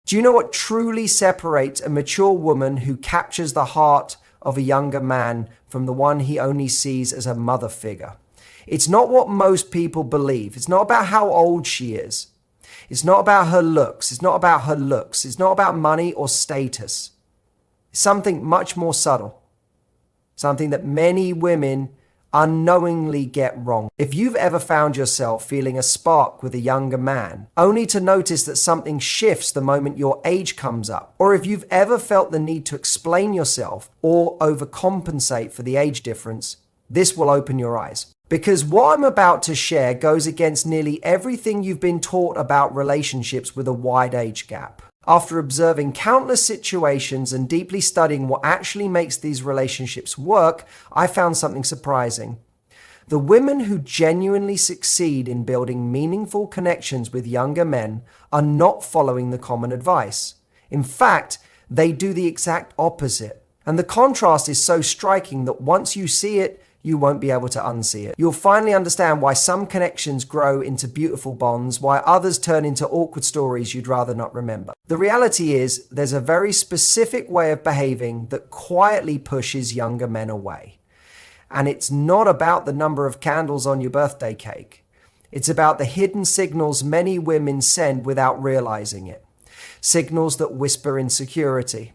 Do you know what truly separates a mature woman who captures the heart of a younger man from the one he only sees as a mother figure? It's not what most people believe. It's not about how old she is. It's not about her looks. It's not about her looks. It's not about money or status. It's something much more subtle. Something that many women unknowingly get wrong. If you've ever found yourself feeling a spark with a younger man, only to notice that something shifts the moment your age comes up, or if you've ever felt the need to explain yourself or overcompensate for the age difference, this will open your eyes. Because what I'm about to share goes against nearly everything you've been taught about relationships with a wide age gap. After observing countless situations and deeply studying what actually makes these relationships work, I found something surprising. The women who genuinely succeed in building meaningful connections with younger men are not following the common advice. In fact, they do the exact opposite. And the contrast is so striking that once you see it, you won't be able to unsee it. You'll finally understand why some connections grow into beautiful bonds, why others turn into awkward stories you'd rather not remember. The reality is, there's a very specific way of behaving that quietly pushes younger men away. And it's not about the number of candles on your birthday cake. It's about the hidden signals many women send without realizing it. Signals that whisper insecurity.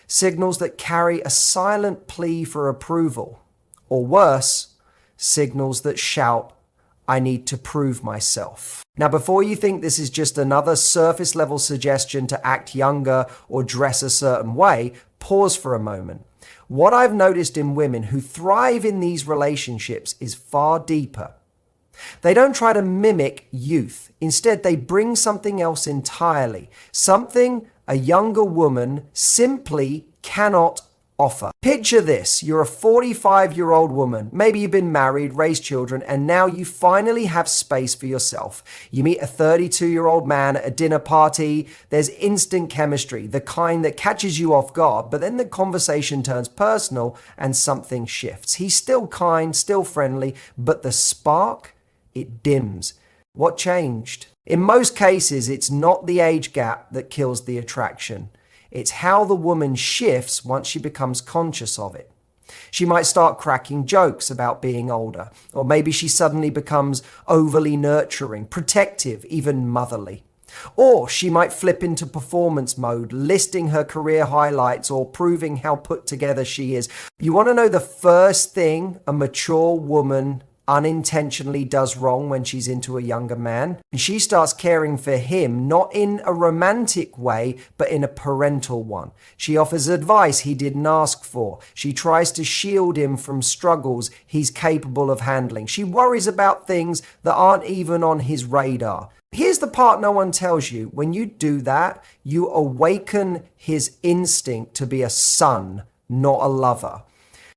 Signals that carry a silent plea for approval. Or worse, signals that shout, "I need to prove myself." Now, before you think this is just another surface level suggestion to act younger or dress a certain way, pause for a moment. What I've noticed in women who thrive in these relationships is far deeper. They don't try to mimic youth. Instead, they bring something else entirely, something a younger woman simply cannot offer. Picture this. You're a 45-year-old woman. Maybe you've been married, raised children, and now you finally have space for yourself. You meet a 32-year-old man at a dinner party. There's instant chemistry, the kind that catches you off guard, but then the conversation turns personal and something shifts. He's still kind, still friendly, but the spark, it dims. What changed? In most cases, it's not the age gap that kills the attraction. It's how the woman shifts once she becomes conscious of it. She might start cracking jokes about being older, or maybe she suddenly becomes overly nurturing, protective, even motherly. Or she might flip into performance mode, listing her career highlights or proving how put together she is. You want to know the first thing a mature woman unintentionally does wrong when she's into a younger man? And she starts caring for him, not in a romantic way, but in a parental one. She offers advice he didn't ask for. She tries to shield him from struggles he's capable of handling. She worries about things that aren't even on his radar. Here's the part no one tells you. When you do that, you awaken his instinct to be a son, not a lover.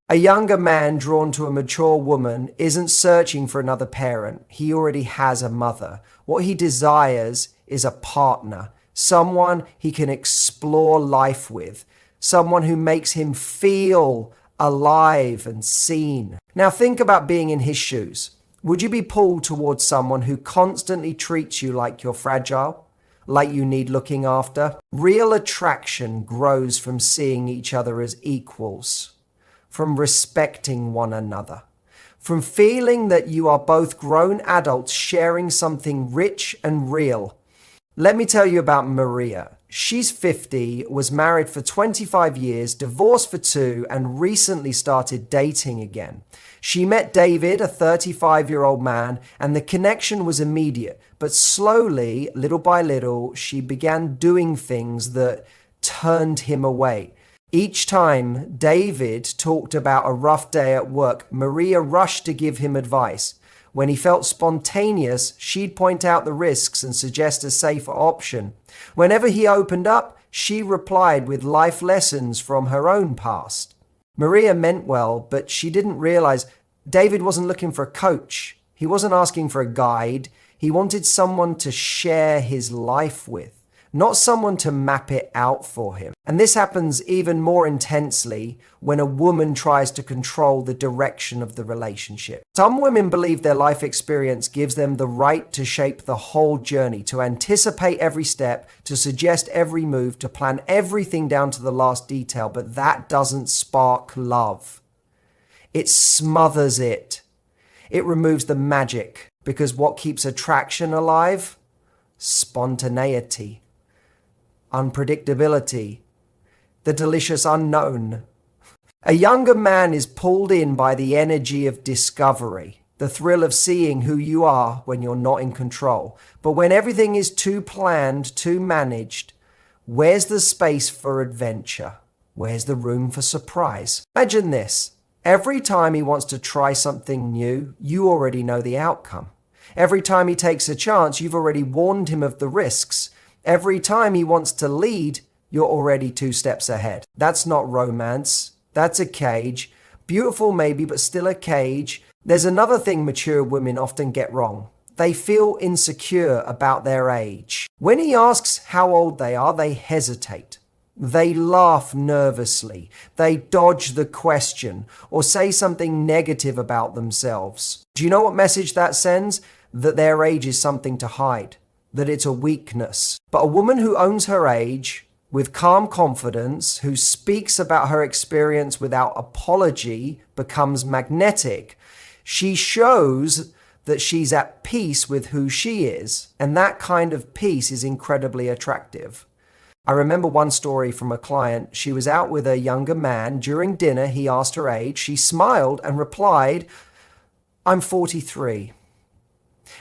A younger man drawn to a mature woman isn't searching for another parent. He already has a mother. What he desires is a partner, someone he can explore life with, someone who makes him feel alive and seen. Now think about being in his shoes. Would you be pulled towards someone who constantly treats you like you're fragile, like you need looking after? Real attraction grows from seeing each other as equals, from respecting one another, from feeling that you are both grown adults sharing something rich and real. Let me tell you about Maria. She's 50, was married for 25 years, divorced for 2, and recently started dating again. She met David, a 35-year-old man, and the connection was immediate. But slowly, little by little, she began doing things that turned him away. Each time David talked about a rough day at work, Maria rushed to give him advice. When he felt spontaneous, she'd point out the risks and suggest a safer option. Whenever he opened up, she replied with life lessons from her own past. Maria meant well, but she didn't realize David wasn't looking for a coach. He wasn't asking for a guide. He wanted someone to share his life with, not someone to map it out for him. And this happens even more intensely when a woman tries to control the direction of the relationship. Some women believe their life experience gives them the right to shape the whole journey, to anticipate every step, to suggest every move, to plan everything down to the last detail, but that doesn't spark love. It smothers it. It removes the magic, because what keeps attraction alive? Spontaneity, unpredictability, the delicious unknown. A younger man is pulled in by the energy of discovery, the thrill of seeing who you are when you're not in control. But when everything is too planned, too managed, where's the space for adventure? Where's the room for surprise? Imagine this. Every time he wants to try something new, you already know the outcome. Every time he takes a chance, you've already warned him of the risks. Every time he wants to lead, you're already 2 steps ahead. That's not romance. That's a cage. Beautiful maybe, but still a cage. There's another thing mature women often get wrong. They feel insecure about their age. When he asks how old they are, they hesitate. They laugh nervously. They dodge the question or say something negative about themselves. Do you know what message that sends? That their age is something to hide, that it's a weakness. But a woman who owns her age with calm confidence, who speaks about her experience without apology, becomes magnetic. She shows that she's at peace with who she is, and that kind of peace is incredibly attractive. I remember one story from a client. She was out with a younger man. During dinner, he asked her age. She smiled and replied, "I'm 43.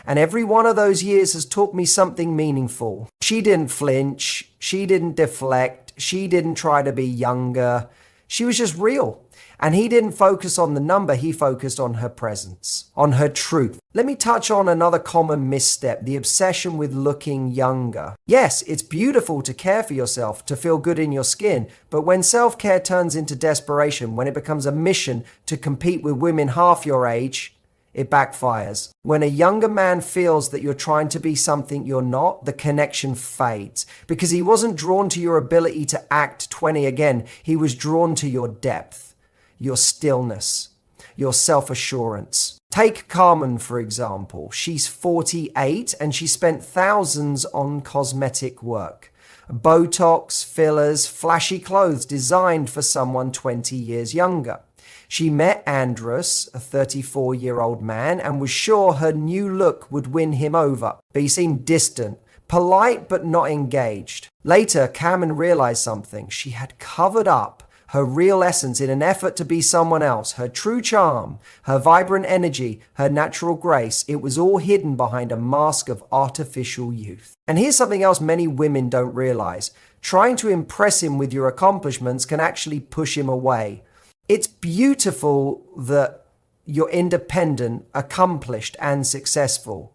And every one of those years has taught me something meaningful." She didn't flinch. She didn't deflect. She didn't try to be younger. She was just real. And he didn't focus on the number. He focused on her presence, on her truth. Let me touch on another common misstep, the obsession with looking younger. Yes, it's beautiful to care for yourself, to feel good in your skin. But when self-care turns into desperation, when it becomes a mission to compete with women half your age, it backfires. When a younger man feels that you're trying to be something you're not, the connection fades. Because he wasn't drawn to your ability to act 20 again. He was drawn to your depth, your stillness, your self-assurance. Take Carmen, for example. She's 48 and she spent thousands on cosmetic work. Botox, fillers, flashy clothes designed for someone 20 years younger. She met Andrus, a 34-year-old man, and was sure her new look would win him over. But he seemed distant, polite but not engaged. Later, Carmen realized something. She had covered up her real essence in an effort to be someone else. Her true charm, her vibrant energy, her natural grace, it was all hidden behind a mask of artificial youth. And here's something else many women don't realize. Trying to impress him with your accomplishments can actually push him away. It's beautiful that you're independent, accomplished, and successful.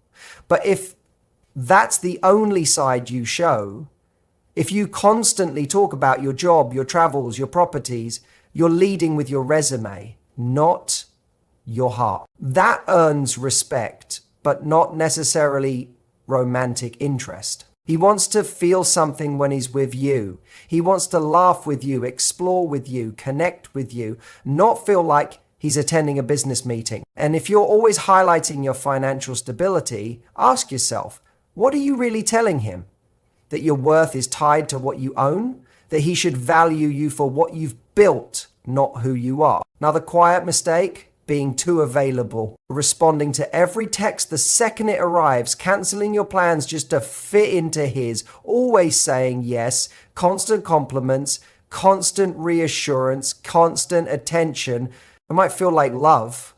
But if that's the only side you show, if you constantly talk about your job, your travels, your properties, you're leading with your resume, not your heart. That earns respect, but not necessarily romantic interest. He wants to feel something when he's with you. He wants to laugh with you, explore with you, connect with you, not feel like he's attending a business meeting. And if you're always highlighting your financial stability, ask yourself, what are you really telling him? That your worth is tied to what you own? That he should value you for what you've built, not who you are? Another quiet mistake? Being too available, responding to every text the second it arrives, cancelling your plans just to fit into his, always saying yes, constant compliments, constant reassurance, constant attention. It might feel like love,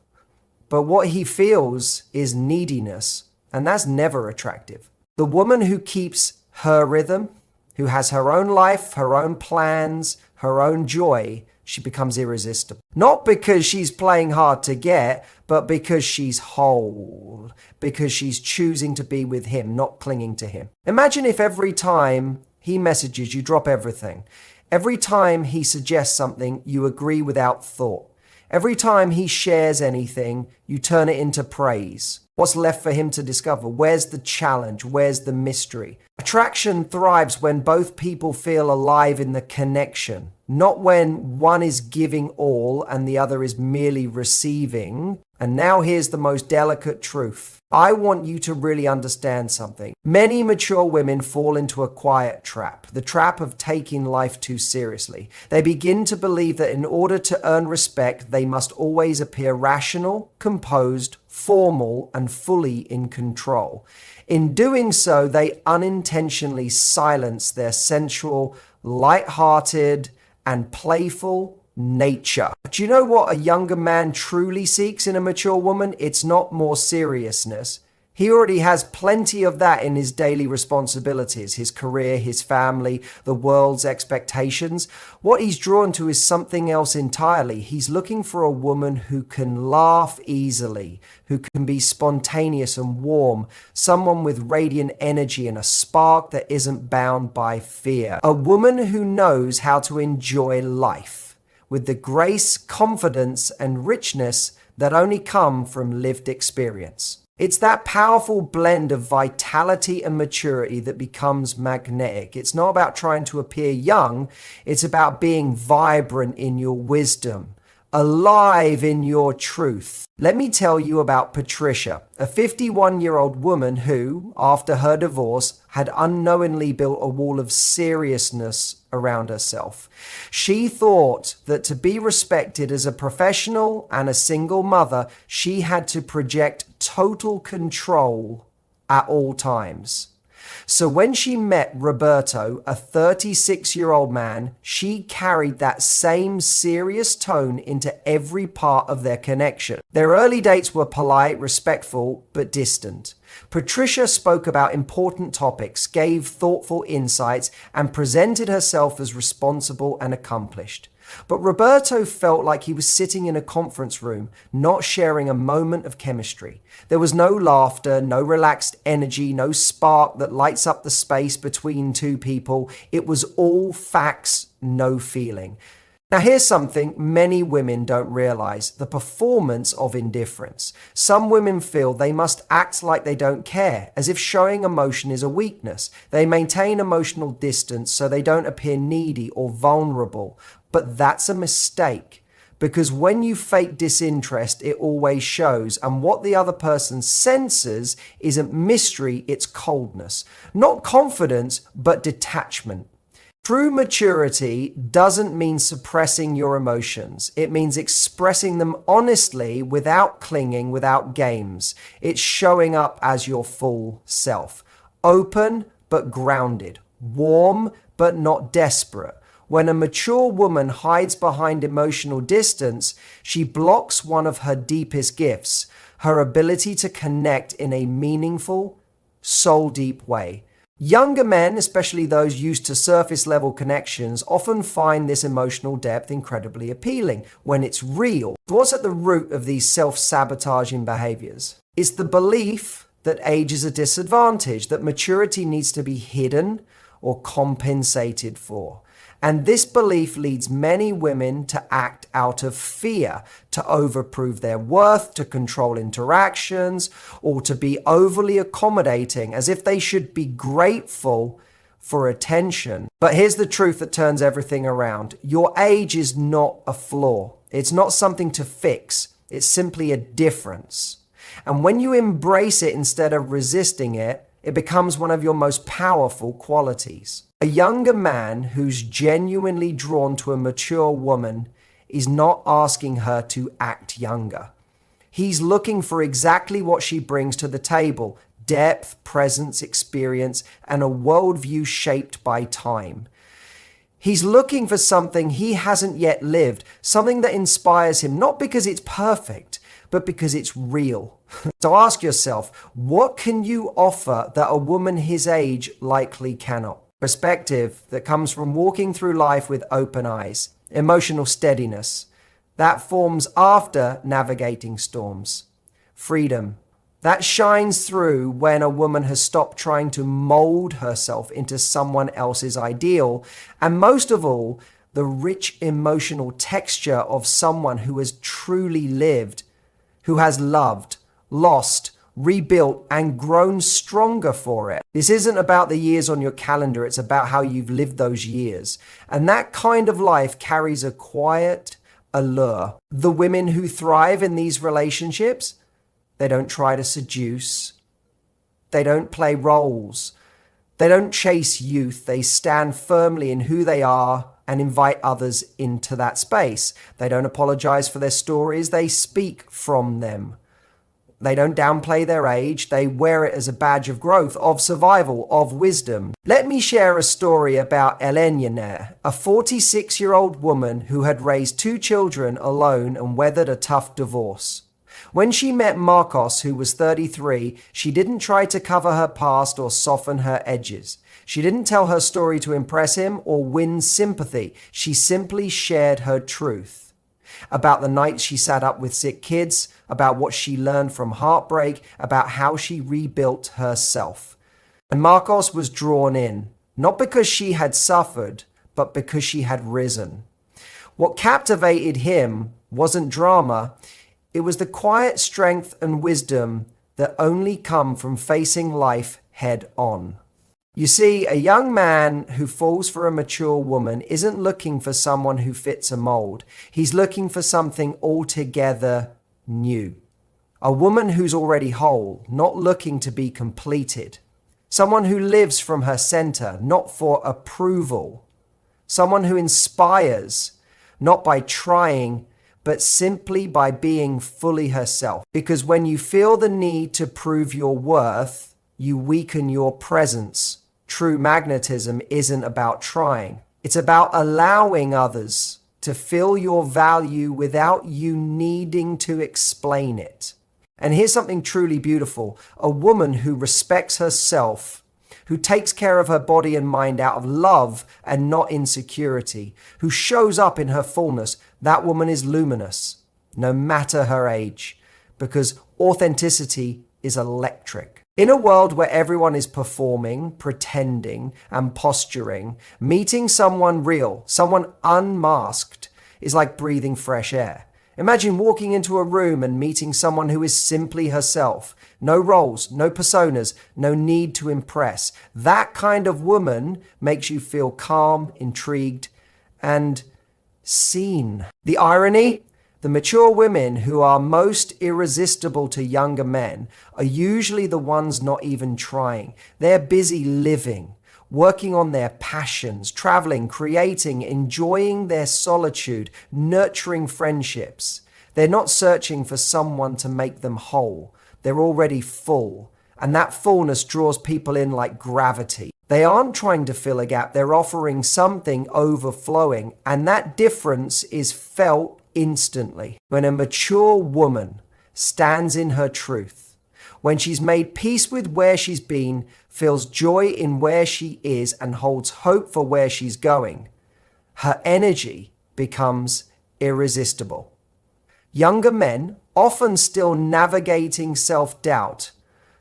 but what he feels is neediness, and that's never attractive. The woman who keeps her rhythm, who has her own life, her own plans, her own joy, she becomes irresistible. Not because she's playing hard to get, but because she's whole, because she's choosing to be with him, not clinging to him. Imagine if every time he messages, you drop everything. Every time he suggests something, you agree without thought. Every time he shares anything, you turn it into praise. What's left for him to discover? Where's the challenge? Where's the mystery? Attraction thrives when both people feel alive in the connection, not when one is giving all and the other is merely receiving. And now here's the most delicate truth. I want you to really understand something. Many mature women fall into a quiet trap, the trap of taking life too seriously. They begin to believe that in order to earn respect, they must always appear rational, composed, formal, and fully in control. In doing so, they unintentionally silence their sensual, light-hearted, and playful nature. Do you know what a younger man truly seeks in a mature woman? It's not more seriousness. He already has plenty of that in his daily responsibilities, his career, his family, the world's expectations. What he's drawn to is something else entirely. He's looking for a woman who can laugh easily, who can be spontaneous and warm, someone with radiant energy and a spark that isn't bound by fear. A woman who knows how to enjoy life with the grace, confidence, and richness that only come from lived experience. It's that powerful blend of vitality and maturity that becomes magnetic. It's not about trying to appear young, it's about being vibrant in your wisdom, alive in your truth. Let me tell you about Patricia, a 51-year-old woman who, after her divorce, had unknowingly built a wall of seriousness around herself. She thought that to be respected as a professional and a single mother, she had to project total control at all times. So when she met Roberto, a 36-year-old man, she carried that same serious tone into every part of their connection. Their early dates were polite, respectful, but distant. Patricia spoke about important topics, gave thoughtful insights, and presented herself as responsible and accomplished. But Roberto felt like he was sitting in a conference room, not sharing a moment of chemistry. There was no laughter, no relaxed energy, no spark that lights up the space between two people. It was all facts, no feeling. Now here's something many women don't realize, the performance of indifference. Some women feel they must act like they don't care, as if showing emotion is a weakness. They maintain emotional distance so they don't appear needy or vulnerable. But that's a mistake, because when you fake disinterest, it always shows, and what the other person senses isn't mystery, it's coldness. Not confidence, but detachment. True maturity doesn't mean suppressing your emotions. It means expressing them honestly without clinging, without games. It's showing up as your full self. Open but grounded. Warm but not desperate. When a mature woman hides behind emotional distance, she blocks one of her deepest gifts, her ability to connect in a meaningful, soul-deep way. Younger men, especially those used to surface-level connections, often find this emotional depth incredibly appealing when it's real. What's at the root of these self-sabotaging behaviors? It's the belief that age is a disadvantage, that maturity needs to be hidden or compensated for. And this belief leads many women to act out of fear, to overprove their worth, to control interactions, or to be overly accommodating, as if they should be grateful for attention. But here's the truth that turns everything around. Your age is not a flaw. It's not something to fix. It's simply a difference. And when you embrace it instead of resisting it, it becomes one of your most powerful qualities. A younger man who's genuinely drawn to a mature woman is not asking her to act younger. He's looking for exactly what she brings to the table: depth, presence, experience, and a worldview shaped by time. He's looking for something he hasn't yet lived, something that inspires him, not because it's perfect, but because it's real. So ask yourself, what can you offer that a woman his age likely cannot? Perspective that comes from walking through life with open eyes. Emotional steadiness that forms after navigating storms. Freedom that shines through when a woman has stopped trying to mold herself into someone else's ideal. And most of all, the rich emotional texture of someone who has truly lived, who has loved, lost, rebuilt, and grown stronger for it. This isn't about the years on your calendar, it's about how you've lived those years. And that kind of life carries a quiet allure. The women who thrive in these relationships, they don't try to seduce, they don't play roles, they don't chase youth, they stand firmly in who they are and invite others into that space. They don't apologize for their stories, they speak from them. They don't downplay their age, they wear it as a badge of growth, of survival, of wisdom. Let me share a story about Elena, a 46-year-old woman who had raised 2 children alone and weathered a tough divorce. When she met Marcos, who was 33, she didn't try to cover her past or soften her edges. She didn't tell her story to impress him or win sympathy. She simply shared her truth. About the nights she sat up with sick kids, about what she learned from heartbreak, about how she rebuilt herself. And Marcos was drawn in, not because she had suffered, but because she had risen. What captivated him wasn't drama, it was the quiet strength and wisdom that only come from facing life head on. You see, a young man who falls for a mature woman isn't looking for someone who fits a mold. He's looking for something altogether new. A woman who's already whole, not looking to be completed. Someone who lives from her center, not for approval. Someone who inspires, not by trying, but simply by being fully herself. Because when you feel the need to prove your worth, you weaken your presence. True magnetism isn't about trying. It's about allowing others to feel your value without you needing to explain it. And here's something truly beautiful. A woman who respects herself, who takes care of her body and mind out of love and not insecurity, who shows up in her fullness, that woman is luminous, no matter her age, because authenticity is electric. In a world where everyone is performing, pretending, and posturing, meeting someone real, someone unmasked, is like breathing fresh air. Imagine walking into a room and meeting someone who is simply herself. No roles, no personas, no need to impress. That kind of woman makes you feel calm, intrigued, and seen. The irony? The mature women who are most irresistible to younger men are usually the ones not even trying. They're busy living, working on their passions, traveling, creating, enjoying their solitude, nurturing friendships. They're not searching for someone to make them whole. They're already full, and that fullness draws people in like gravity. They aren't trying to fill a gap, they're offering something overflowing, and that difference is felt instantly. When a mature woman stands in her truth, when she's made peace with where she's been, feels joy in where she is, and holds hope for where she's going, her energy becomes irresistible. Younger men, often still navigating self-doubt,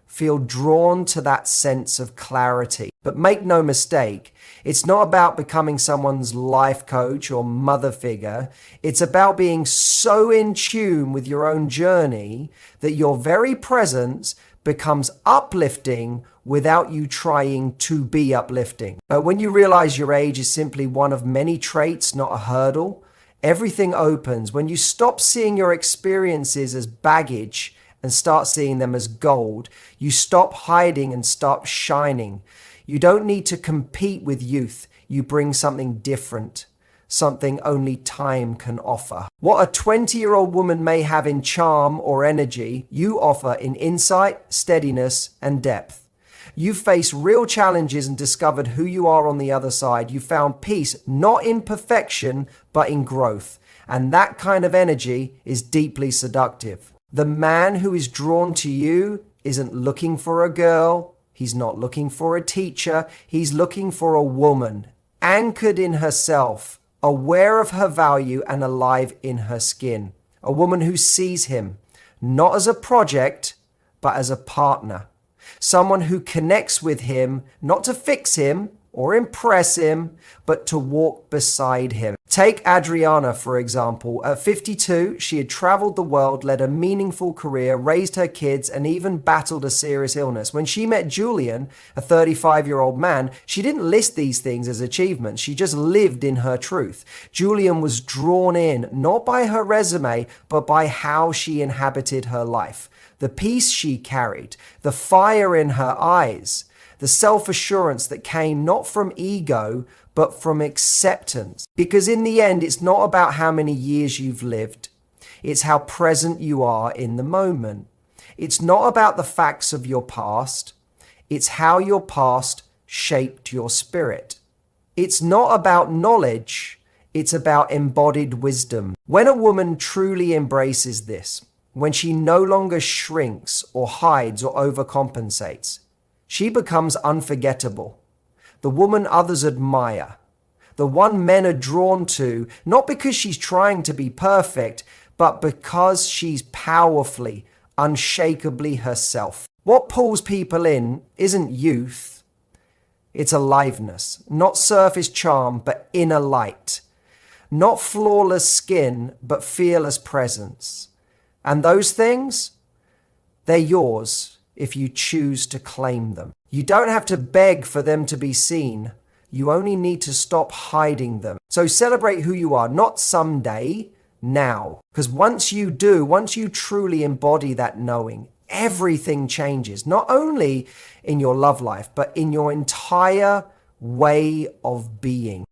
feel drawn to that sense of clarity. But make no mistake, it's not about becoming someone's life coach or mother figure. It's about being so in tune with your own journey that your very presence becomes uplifting without you trying to be uplifting. But when you realize your age is simply one of many traits, not a hurdle, everything opens. When you stop seeing your experiences as baggage and start seeing them as gold, you stop hiding and start shining. You don't need to compete with youth. You bring something different, something only time can offer. What a 20-year-old woman may have in charm or energy, you offer in insight, steadiness, and depth. You faced real challenges and discovered who you are on the other side. You found peace, not in perfection, but in growth. And that kind of energy is deeply seductive. The man who is drawn to you isn't looking for a girl. He's not looking for a teacher. He's looking for a woman, anchored in herself, aware of her value and alive in her skin. A woman who sees him, not as a project, but as a partner. Someone who connects with him, not to fix him, or impress him, but to walk beside him. Take Adriana, for example. At 52, she had traveled the world, led a meaningful career, raised her kids, and even battled a serious illness. When she met Julian, a 35-year-old man, she didn't list these things as achievements. She just lived in her truth. Julian was drawn in, not by her resume, but by how she inhabited her life. The peace she carried, the fire in her eyes, the self-assurance that came not from ego, but from acceptance. Because in the end, it's not about how many years you've lived. It's how present you are in the moment. It's not about the facts of your past. It's how your past shaped your spirit. It's not about knowledge. It's about embodied wisdom. When a woman truly embraces this, when she no longer shrinks or hides or overcompensates, she becomes unforgettable. The woman others admire. The one men are drawn to, not because she's trying to be perfect, but because she's powerfully, unshakably herself. What pulls people in isn't youth. It's aliveness. Not surface charm, but inner light. Not flawless skin, but fearless presence. And those things, they're yours if you choose to claim them. You don't have to beg for them to be seen. You only need to stop hiding them. So celebrate who you are, not someday, now. Because once you do, once you truly embody that knowing, everything changes. Not only in your love life, but in your entire way of being.